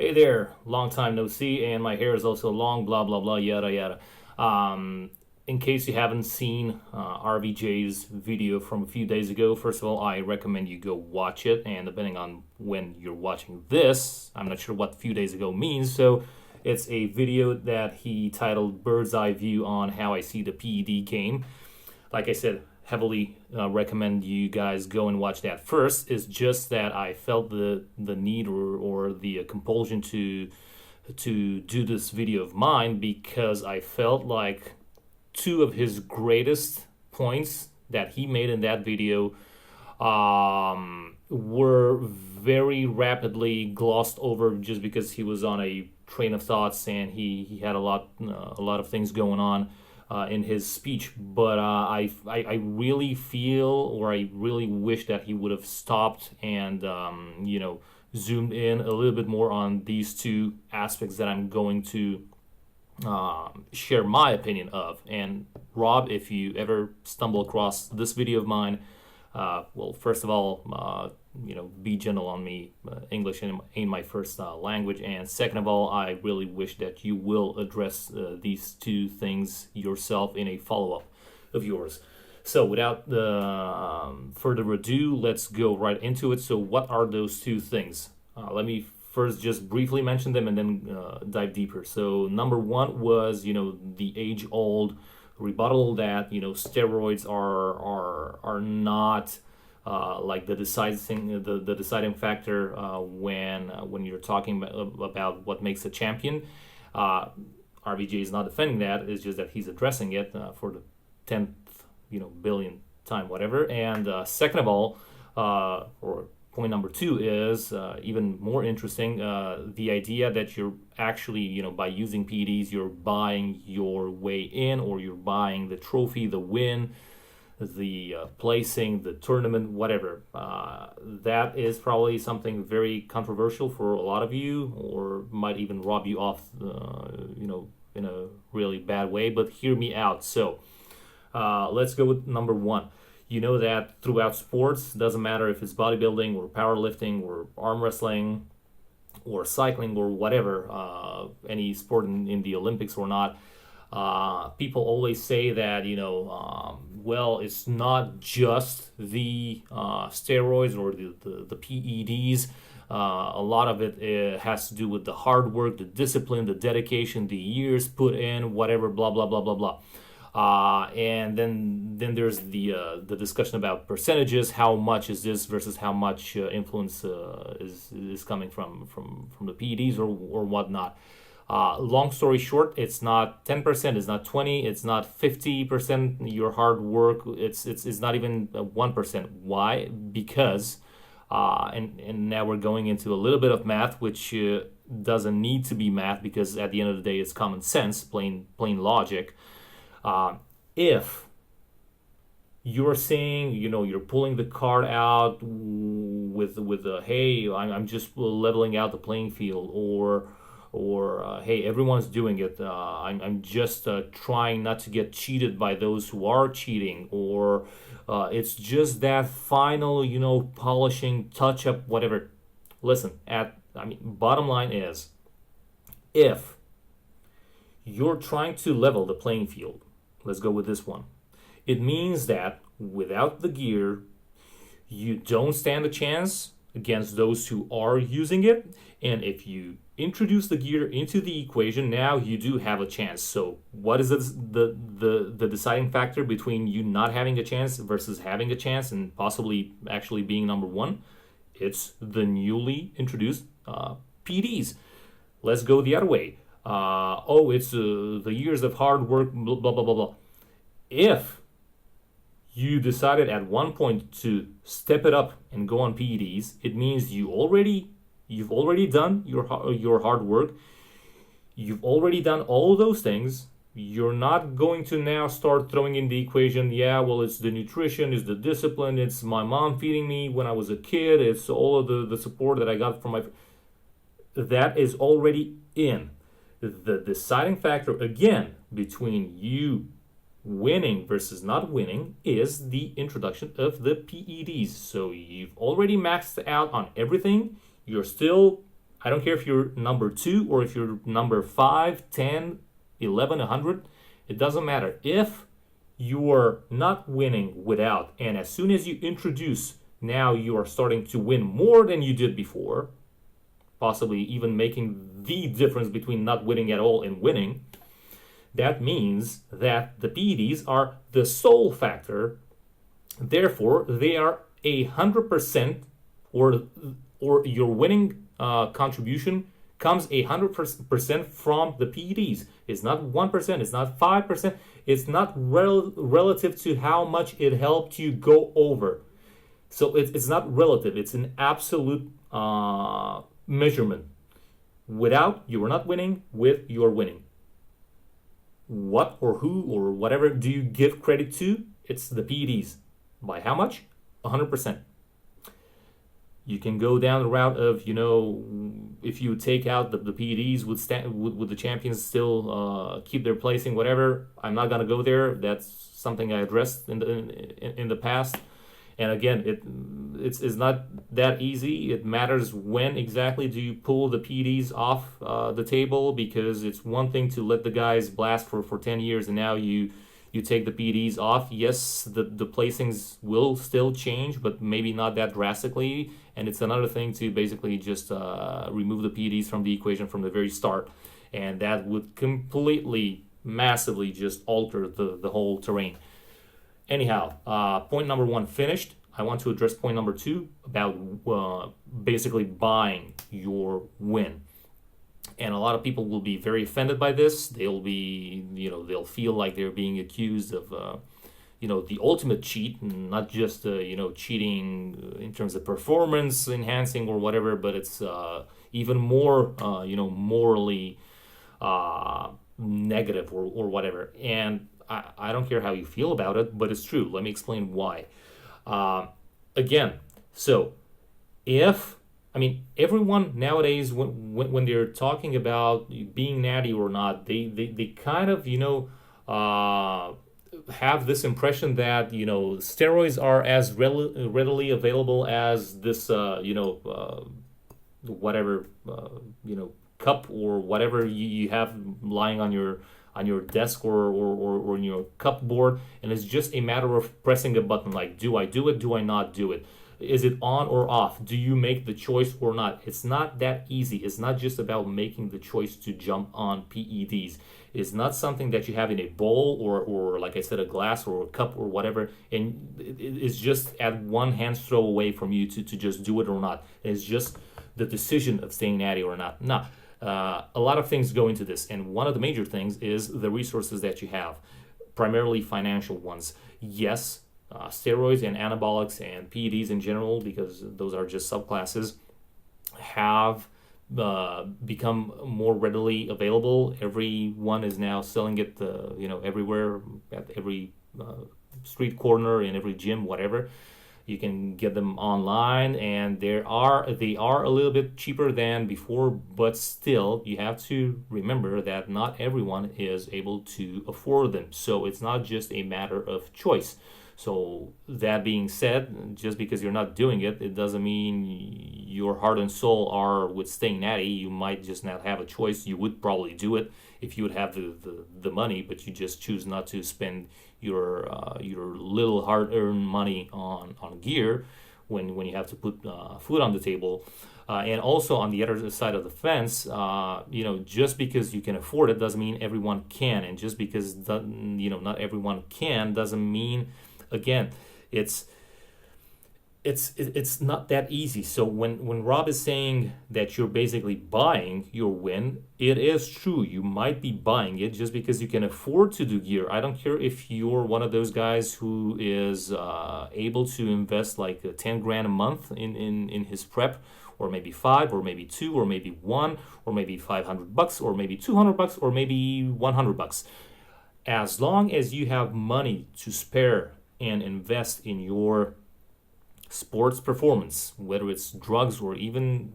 Hey there, long time no see, and my hair is also long, blah, blah, blah, yada, yada. In case you haven't seen RVJ's video from a few days ago, first of all, I recommend you go watch it, and depending on when you're watching this, I'm not sure what few days ago means, so it's a video that he titled Bird's Eye View on How I See the PED Game. Like I said, heavily recommend you guys go and watch that first. It's just that I felt the need or the compulsion to do this video of mine because I felt like two of his greatest points that he made in that video were very rapidly glossed over just because he was on a train of thoughts and he had a lot of things going on in his speech, but I really feel, or I really wish that he would have stopped and zoomed in a little bit more on these two aspects that I'm going to share my opinion of. And Rob, if you ever stumble across this video of mine, well, first of all, be gentle on me. English ain't my first language, and second of all, I really wish that you will address these two things yourself in a follow-up of yours. So, without further ado, let's go right into it. So, what are those two things? Let me first just briefly mention them and then dive deeper. So, number one was, the age-old rebuttal that steroids are not like the deciding factor when you're talking about what makes a champion. RVJ is not defending that. It's just that he's addressing it for the 10th billion time, whatever. And second of all, or point number two is even more interesting. The idea that you're actually, by using PEDs, you're buying your way in, or you're buying the trophy, the win, the placing, the tournament, whatever. That is probably something very controversial for a lot of you, or might even rob you off, in a really bad way. But hear me out. So let's go with number one. You know that throughout sports, doesn't matter if it's bodybuilding or powerlifting or arm wrestling or cycling or whatever, any sport in the Olympics or not, people always say that, well, it's not just the steroids or the PEDs. A lot of it has to do with the hard work, the discipline, the dedication, the years put in, whatever, blah, blah, blah, blah, blah. And then there's the discussion about percentages. How much is this versus how much influence is coming from the PEDs or whatnot. Long story short, it's not 10%, it's not 20%, it's not 50%. Your hard work, it's not even 1%. Why? Because and now we're going into a little bit of math, which doesn't need to be math because at the end of the day, it's common sense, plain logic. If you're saying, you're pulling the card out with hey, I'm just leveling out the playing field, or hey, everyone's doing it. I'm just trying not to get cheated by those who are cheating, or it's just that final, polishing touch up, whatever. Listen, bottom line is, if you're trying to level the playing field, let's go with this one. It means that without the gear, you don't stand a chance against those who are using it. And if you introduce the gear into the equation, now you do have a chance. So what is the deciding factor between you not having a chance versus having a chance and possibly actually being number one? It's the newly introduced PEDs. Let's go the other way. It's the years of hard work, blah, blah, blah, blah, blah. If you decided at one point to step it up and go on PEDs, it means you've already done your hard work. You've already done all those things. You're not going to now start throwing in the equation, it's the nutrition, it's the discipline, it's my mom feeding me when I was a kid, it's all of the support that I got from my... That is already in. The deciding factor, again, between you winning versus not winning is the introduction of the PEDs. So you've already maxed out on everything. You're still I don't care if you're number 2 or if you're number 5, 10, 11, 100. It doesn't matter. If you're not winning without, and as soon as you introduce, now you are starting to win more than you did before, possibly even making the difference between not winning at all and winning, that means that the PEDs are the sole factor. Therefore, they are 100%, or your winning contribution comes 100% from the PEDs. It's not 1%, it's not 5%, it's not relative to how much it helped you go over. So it's not relative, it's an absolute measurement. Without, you are not winning. With, you are winning. What or who or whatever do you give credit to? It's the PEDs. By how much? 100%. You can go down the route of, if you take out the PEDs, would the champions still keep their placing, whatever. I'm not going to go there. That's something I addressed in the past. And again, it's not that easy. It matters when exactly do you pull the PEDs off the table, because it's one thing to let the guys blast for 10 years and now you take the PEDs off. Yes, the placings will still change, but maybe not that drastically. And it's another thing to basically just remove the PEDs from the equation from the very start. And that would completely, massively just alter the whole terrain. Anyhow, point number 1 finished. I want to address point number 2 about basically buying your win. And a lot of people will be very offended by this. They'll be, they'll feel like they're being accused of, the ultimate cheat, and not just, cheating in terms of performance enhancing or whatever, but it's even more, morally negative or whatever. And I don't care how you feel about it, but it's true. Let me explain why. Again, so everyone nowadays, when they're talking about being natty or not, they kind of, have this impression that, steroids are as readily available as this, whatever, cup or whatever you have lying on your desk or in your cupboard, and it's just a matter of pressing a button like, do I do it, do I not do it? Is it on or off? Do you make the choice or not? It's not that easy. It's not just about making the choice to jump on PEDs. It's not something that you have in a bowl or like I said, a glass or a cup or whatever, and it's just at one hand's throw away from you to just do it or not. It's just the decision of staying natty or not. Now, a lot of things go into this, and one of the major things is the resources that you have, primarily financial ones. Yes, steroids and anabolics and PEDs in general, because those are just subclasses, have become more readily available. Everyone is now selling it, everywhere, at every street corner, in every gym, whatever. You can get them online, and they are a little bit cheaper than before, but still you have to remember that not everyone is able to afford them. So it's not just a matter of choice. So that being said, just because you're not doing it, it doesn't mean your heart and soul are with staying natty. You might just not have a choice. You would probably do it if you would have the money, but you just choose not to spend your little hard-earned money on gear when you have to put food on the table. And also on the other side of the fence, just because you can afford it doesn't mean everyone can, and just because not everyone can doesn't mean, again, it's not that easy. So when Rob is saying that you're basically buying your win, it is true. You might be buying it just because you can afford to do gear. I don't care if you're one of those guys who is able to invest like 10 grand a month in his prep, or maybe 5, or maybe 2, or maybe 1, or maybe $500, or maybe $200, or maybe $100. As long as you have money to spare and invest in your sports performance, whether it's drugs or even,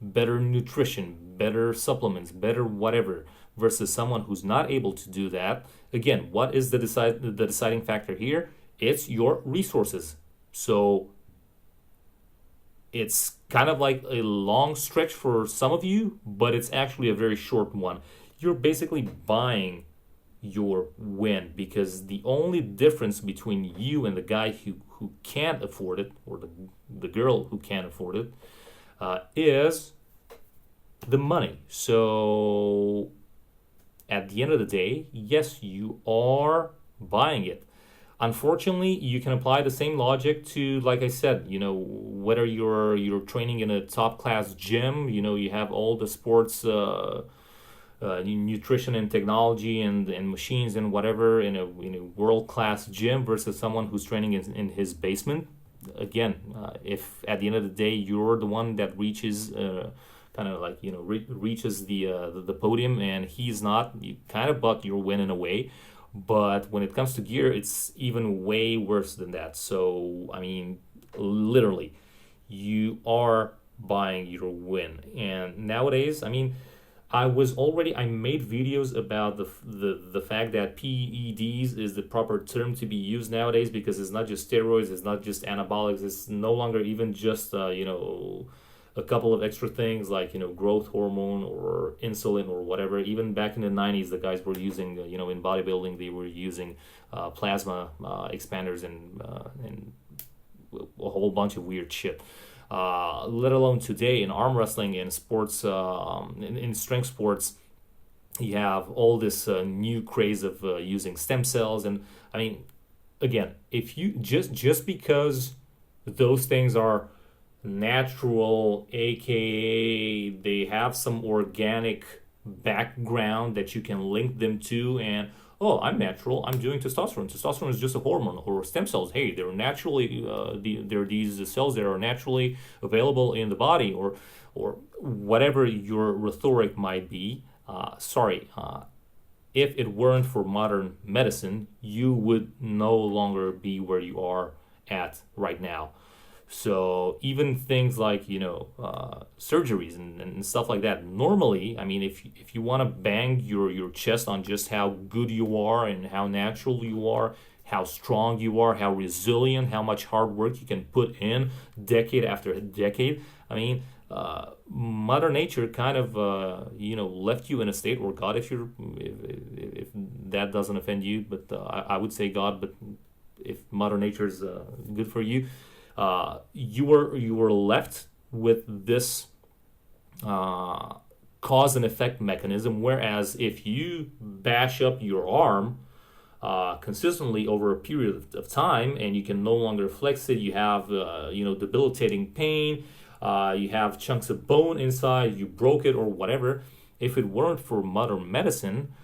better nutrition, better supplements, better whatever, versus someone who's not able to do that. Again, what is the deciding factor here? It's your resources. So it's kind of like a long stretch for some of you, but it's actually a very short one. You're basically buying your win, because the only difference between you and the guy who can't afford it, or the girl who can't afford it, is the money. So at the end of the day, yes, you are buying it. Unfortunately, you can apply the same logic to, like I said, whether you're training in a top class gym, you have all the sports, nutrition and technology and machines and whatever in a world class gym, versus someone who's training in his basement. Again, if at the end of the day you're the one that reaches, kind of like reaches the podium, and he's not, you kind of bought your win in a way. But when it comes to gear, it's even way worse than that. So, I mean, literally, you are buying your win. And nowadays, I mean, I made videos about the fact that PEDs is the proper term to be used nowadays, because it's not just steroids, it's not just anabolics, it's no longer even just, a couple of extra things like growth hormone or insulin or whatever. Even back in the 90s, the guys were using in bodybuilding, they were using plasma expanders and a whole bunch of weird shit. Let alone today in arm wrestling and sports, in strength sports, you have all this new craze of using stem cells. And I mean, again, if you just because those things are natural, aka they have some organic background that you can link them to, and I'm natural, I'm doing testosterone is just a hormone. Or stem cells, hey, they're naturally they're these cells that are naturally available in the body, or whatever your rhetoric might be. If it weren't for modern medicine, you would no longer be where you are at right now. So even things like surgeries and stuff like that. Normally, I mean, if you want to bang your chest on just how good you are and how natural you are, how strong you are, how resilient, how much hard work you can put in decade after decade. I mean, Mother Nature kind of left you in a state, or God, if that doesn't offend you, but I would say God. But if Mother Nature is good for you. You were left with this cause and effect mechanism. Whereas if you bash up your arm consistently over a period of time, and you can no longer flex it, you have debilitating pain, you have chunks of bone inside, you broke it or whatever. If it weren't for modern medicine,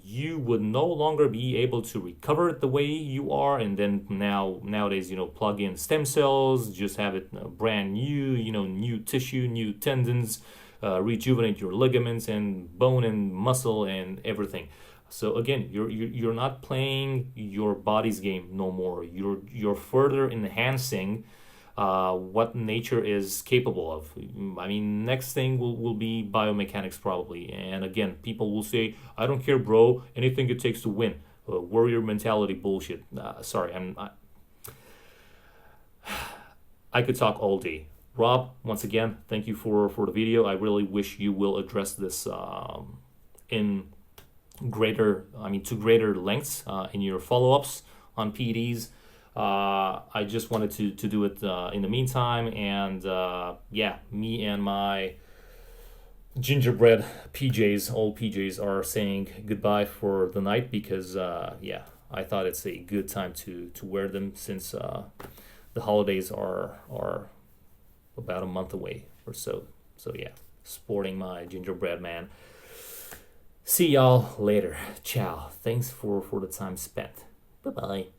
you would no longer be able to recover it the way you are. And then nowadays, plug in stem cells, just have it brand new, new tissue, new tendons, rejuvenate your ligaments and bone and muscle and everything. So again, you're not playing your body's game no more. You're further enhancing what nature is capable of. I mean, next thing will be biomechanics probably. And again, people will say, I don't care, bro, anything it takes to win. Warrior mentality bullshit. I could talk all day. Rob, once again, thank you for the video. I really wish you will address this to greater lengths in your follow-ups on PEDs. I just wanted to do it in the meantime, and me and my gingerbread PJs, old PJs, are saying goodbye for the night, because I thought it's a good time to wear them, since the holidays are about a month away or so. So yeah, sporting my gingerbread man. See y'all later. Ciao. Thanks for the time spent. Bye-bye.